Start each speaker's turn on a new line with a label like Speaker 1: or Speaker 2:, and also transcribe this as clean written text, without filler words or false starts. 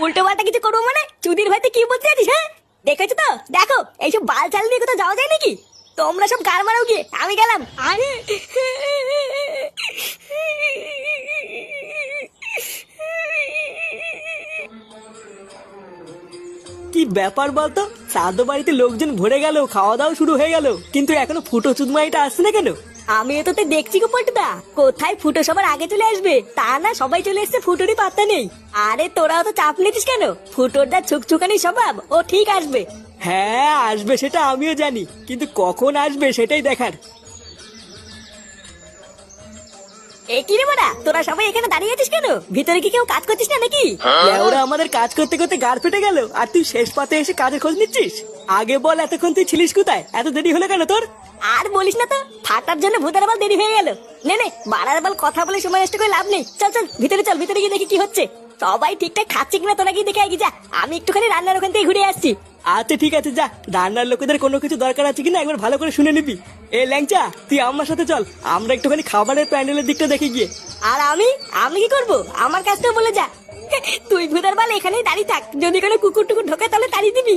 Speaker 1: উল্টো পাল্টা কিছু করবো মানে চুদির ভাইতে কি বলতে চাইছিস? হ্যাঁ দেখেছো তো, দেখো এইসব বাল চাল নিয়ে কোথাও যাওয়া যায় নাকি? তোমরা সব গার মারাও গিয়ে, আমি গেলাম।
Speaker 2: কি ব্যাপার বলতো, শ্রাদ্ধ বাড়িতে লোকজন ভরে গেল, খাওয়া দাওয়া শুরু হয়ে গেল, কিন্তু এখনো ফুটো চুদমাইটা আসছে না কেন?
Speaker 1: আমিও তো দেখছি গো পল্টুদা, কোথায় ফুটো সবার আগে চলে আসবে, তা না সবাই চলে এসছে, ফুটোরই পাত্তা নেই। আরে তোরাও তো চাপ নিতিস কেন? ফুটোর দা ছুকছুকানি স্বভাব, ও ঠিক আসবে।
Speaker 2: হ্যাঁ আসবে সেটা আমিও জানি, কিন্তু কখন আসবে সেটাই দেখার।
Speaker 1: এ কি রে বড়া, তোরা সবাই এখানে দাঁড়িয়ে আছিস কেন? ভিতরে কি কেউ কাজ করছিস না নাকি?
Speaker 2: ওরা আমাদের কাজ করতে করতে গাড় ফেটে গেল, আর তুই শেষ পাতে এসে কাজের খোঁজ নিচ্ছিস? আগে বল, এতক্ষণ তুই ছিলিস কোথায়? এত দেরি হলো কেন তোর?
Speaker 1: আর বলিস না তো, ফাটার জন্য ভূতের বাল দেরি হয়ে গেল। নে নে, বাড়ার বাল কথা বলে সময় নষ্ট করে লাভ নেই, চল চল ভিতরে চল, ভিতরে গিয়ে দেখি কি হচ্ছে। সবাই ঠিকঠাক খাচ্ছে কিনা তোরা গিয়ে দেখে আগে যা, আমি একটুখানি রান্নার ওখান থেকে ঘুরে আসছি।
Speaker 2: আচ্ছা ঠিক আছে, যা। রান্নার লোকেদের কোনো কিছু দরকার আছে কিনা একবার ভালো করে শুনে নিবি। এ ল্যাংচা, তুই আমার সাথে চল, আমরা একটুখানি খাবারের প্যান্ডেলের দিকটা দেখে গিয়ে।
Speaker 1: আর আমি আমি কি করব? আমার কাজটা বলে যা। তুই ভূতের বাল এখানেই দাঁড়িয়ে থাক, যদি কোনো কুকুর টুকুর ঢোকে তাহলে তাড়িয়ে দিবি।